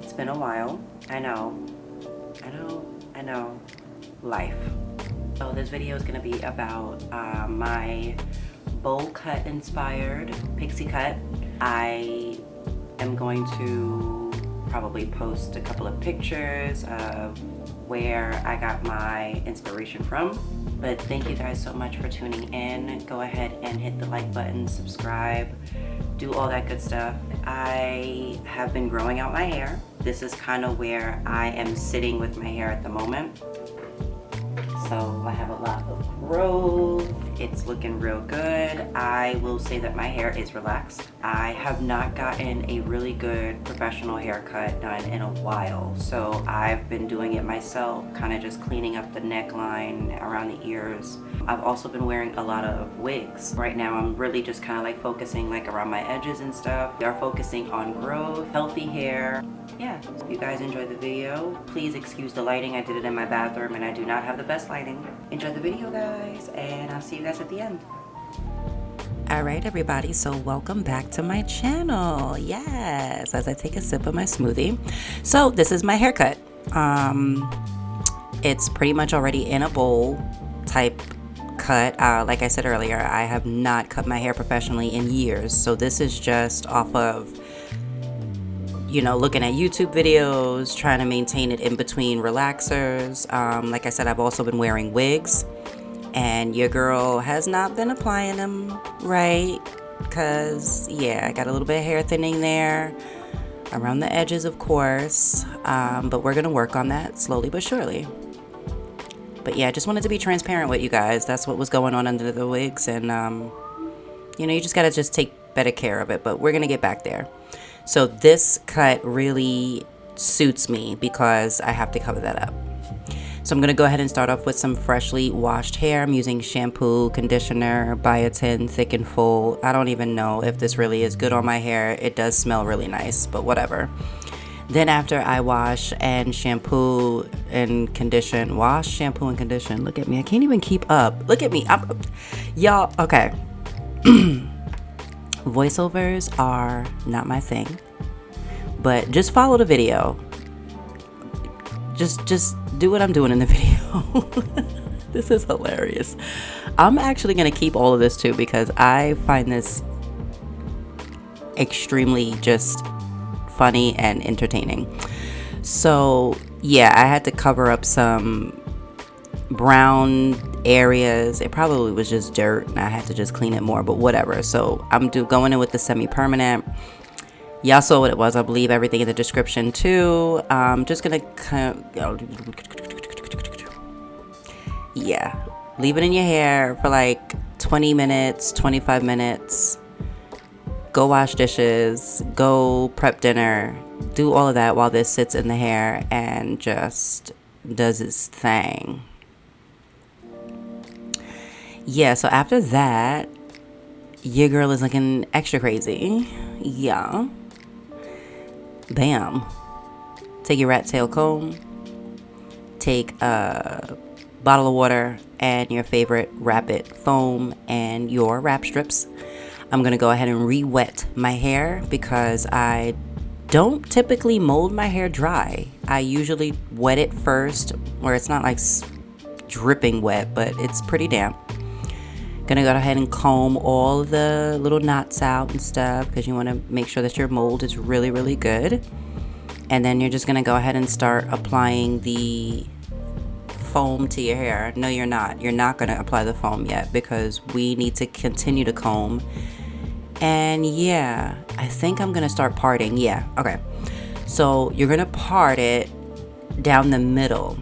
It's been a while. I know. Life. So this video is going to be about my bowl cut inspired pixie cut. I am going to probably post a couple of pictures of where I got my inspiration from. But thank you guys so much for tuning in. Go ahead and hit the like button, subscribe, do all that good stuff. I have been growing out my hair. This is kind of where I am sitting with my hair at the moment. So I have a lot of growth. It's looking real good. I will say that my hair is relaxed. I have not gotten a really good professional haircut done in a while. So I've been doing it myself, kind of just cleaning up the neckline around the ears. I've also been wearing a lot of wigs. Right now I'm really just kind of like focusing like around my edges and stuff. We are focusing on growth, healthy hair. Yeah, if you guys enjoyed the video, please excuse the lighting. I did it in my bathroom and I do not have the best lighting. Enjoy the video, guys, and I'll see you guys at the end. All right, everybody, so welcome back to my channel. Yes, as I take a sip of my smoothie. So this is my haircut. It's pretty much already in a bowl type cut. Like I said earlier, I have not cut my hair professionally in years, so this is just off of, you know, looking at YouTube videos, trying to maintain it in between relaxers. Like I said, I've also been wearing wigs, and your girl has not been applying them right, because yeah, I got a little bit of hair thinning there around the edges, of course, but we're gonna work on that slowly but surely. But yeah, I just wanted to be transparent with you guys. That's what was going on under the wigs, and you know, you just gotta just take better care of it, but we're gonna get back there. So this cut really suits me because I have to cover that up. So I'm going to go ahead and start off with some freshly washed hair. I'm using shampoo, conditioner, biotin, thick and full. I don't even know if this really is good on my hair. It does smell really nice, but whatever. Then after I wash and shampoo and condition, look at me, I can't even keep up. Look at me, y'all, okay. Voiceovers are not my thing, but just follow the video. Just do what I'm doing in the video. This is hilarious. I'm actually gonna keep all of this too because I find this extremely just funny and entertaining. So yeah, I had to cover up some brown areas. It probably was just dirt and I had to just clean it more, but whatever. So I'm going in with the semi-permanent. Y'all saw what it was. I'll leave everything in the description too. Just gonna kind of, yeah, leave it in your hair for like 20 minutes, 25 minutes. Go wash dishes, go prep dinner, do all of that while this sits in the hair and just does its thing. Yeah, so after that, your girl is looking extra crazy. Yeah. Bam. Take your rat tail comb, take a bottle of water and your favorite Rapid foam and your wrap strips. I'm going to go ahead and re-wet my hair because I don't typically mold my hair dry. I usually wet it first where it's not like dripping wet, but it's pretty damp. Gonna go ahead and comb all the little knots out and stuff because you want to make sure that your mold is really, really good. And then you're just gonna go ahead and start applying the foam to your hair. No, you're not. You're not gonna apply the foam yet because we need to continue to comb. And yeah, I think I'm gonna start parting. Yeah, okay. So you're gonna part it down the middle.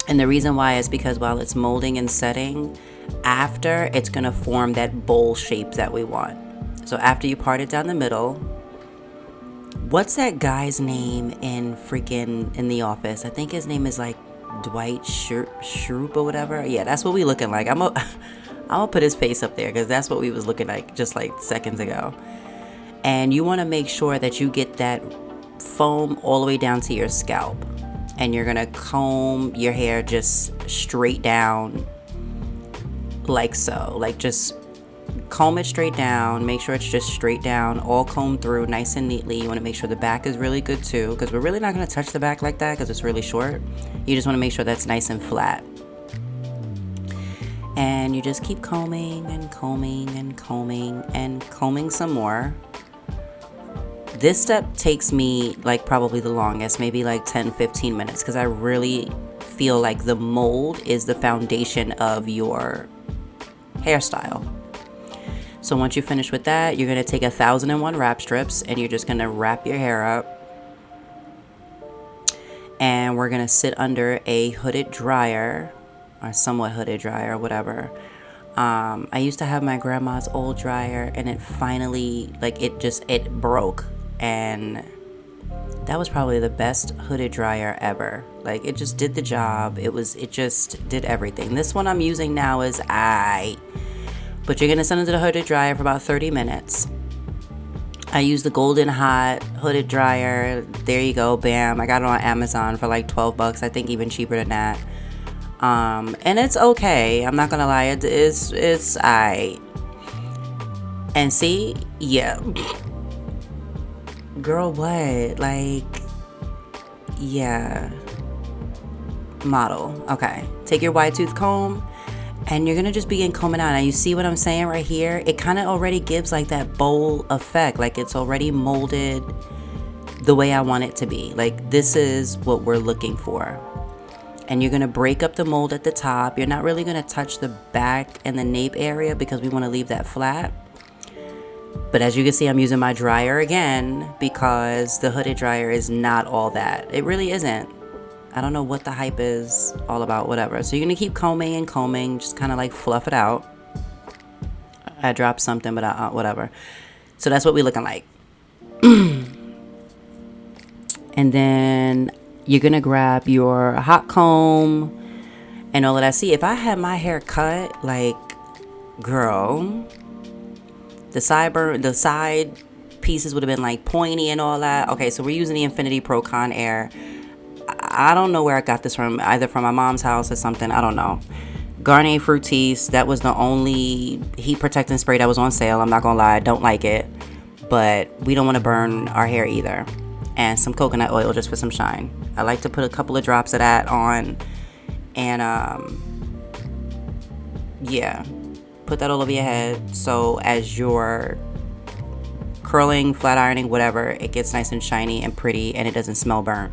And the reason why is because while it's molding and setting, after it's gonna form that bowl shape that we want. So after you part it down the middle, what's that guy's name in The Office? I think his name is like Dwight Schrute or whatever. Yeah, that's what we looking like. I'm gonna put his face up there because that's what we was looking like just like seconds ago. And you want to make sure that you get that foam all the way down to your scalp, and you're gonna comb your hair just straight down like so, like just comb it straight down. Make sure it's just straight down, all combed through nice and neatly. You want to make sure the back is really good too, because we're really not going to touch the back like that because it's really short. You just want to make sure that's nice and flat. And you just keep combing and combing and combing and combing some more. This step takes me like probably the longest, maybe like 10-15 minutes, because I really feel like the mold is the foundation of your hairstyle. So once you finish with that, you're going to take 1,001 wrap strips and you're just going to wrap your hair up. And we're going to sit under a hooded dryer, or somewhat hooded dryer, whatever. I used to have my grandma's old dryer, and it finally, like, it broke. And that was probably the best hooded dryer ever. Like, it just did the job. It just did everything. This one I'm using now is but you're gonna send it to the hooded dryer for about 30 minutes. I use the Golden Hot hooded dryer. There you go, bam. I got it on Amazon for like $12. I think even cheaper than that. And it's okay. I'm not gonna lie. It's aight. And see, yeah. Girl, what? Like, yeah. Model. Okay. Take your wide tooth comb. And you're going to just begin combing out. Now, you see what I'm saying right here? It kind of already gives like that bowl effect. Like it's already molded the way I want it to be. Like this is what we're looking for. And you're going to break up the mold at the top. You're not really going to touch the back and the nape area because we want to leave that flat. But as you can see, I'm using my dryer again because the hooded dryer is not all that. It really isn't. I don't know what the hype is all about, whatever. So you're going to keep combing and combing, just kind of like fluff it out. I dropped something, but whatever. So that's what we're looking like. And then you're going to grab your hot comb and all of that. See, if I had my hair cut, like, girl, the side pieces would have been like pointy and all that. Okay, so we're using the Infinity Pro Con Air. I don't know where I got this from, either from my mom's house or something. I don't know. Garnier Fructis, that was the only heat protecting spray that was on sale. I'm not gonna lie, I don't like it, but we don't want to burn our hair either. And some coconut oil just for some shine. I like to put a couple of drops of that on, and yeah, put that all over your head. So as you're curling, flat ironing, whatever, it gets nice and shiny and pretty, and it doesn't smell burnt.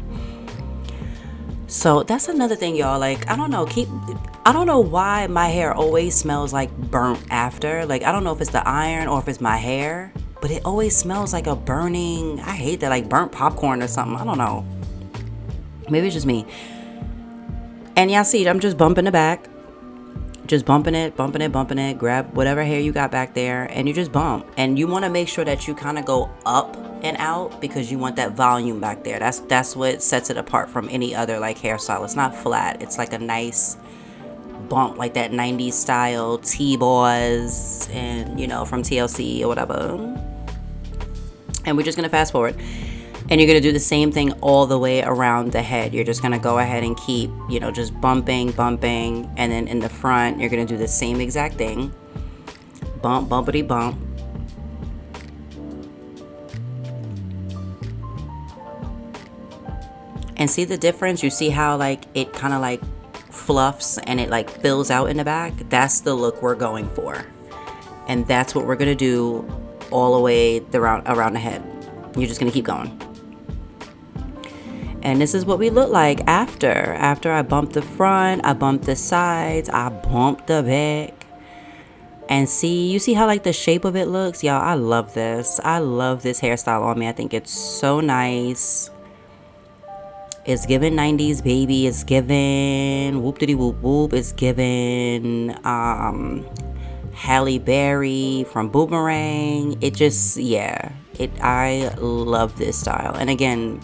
So that's another thing, y'all. Like, I don't know why my hair always smells like burnt after. Like, I don't know if it's the iron or if it's my hair, but it always smells like a burning, I hate that, like burnt popcorn or something. I don't know. Maybe it's just me. And y'all see, I'm just bumping the back. Just bumping it. Grab whatever hair you got back there and you just bump. And you want to make sure that you kind of go up and out because you want that volume back there. That's what sets it apart from any other like hairstyle. It's not flat. It's like a nice bump, like that 90s style T-boys and, you know, from TLC or whatever. And we're just going to fast forward. And you're going to do the same thing all the way around the head. You're just going to go ahead and keep, you know, just bumping. And then in the front, you're going to do the same exact thing. Bump, bumpity bump. And see the difference? You see how like it kind of like fluffs and it like fills out in the back? That's the look we're going for. And that's what we're going to do all the way around the head. You're just going to keep going. And this is what we look like after I bump the front, I bump the sides, I bump the back. And you see how like the shape of it looks? Y'all, I love this. I love this hairstyle on me. I think it's so nice. It's giving 90s baby. It's giving whoop-diddy whoop whoop. It's giving Halle Berry from Boomerang. It just, yeah. I love this style. And again,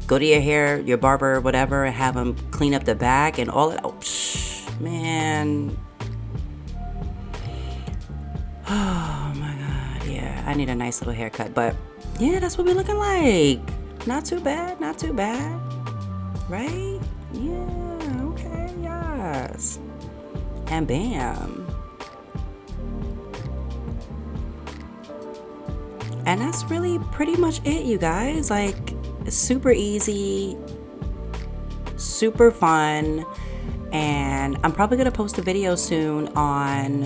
go to your barber, whatever, and have them clean up the back and all that. Oh, man. Oh my God, yeah. I need a nice little haircut, but yeah, that's what we're looking like. Not too bad, right? Yeah, okay, yes. And bam. And that's really pretty much it, you guys. Like, super easy, super fun. And I'm probably gonna post a video soon on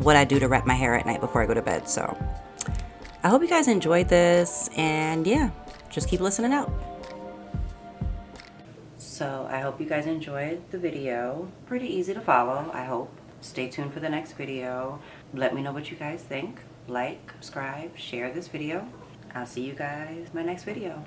what I do to wrap my hair at night before I go to bed. So I hope you guys enjoyed this, and yeah, just keep listening out. So I hope you guys enjoyed the video. Pretty easy to follow, I hope. Stay tuned for the next video. Let me know what you guys think. Like, subscribe, share this video. I'll see you guys in my next video.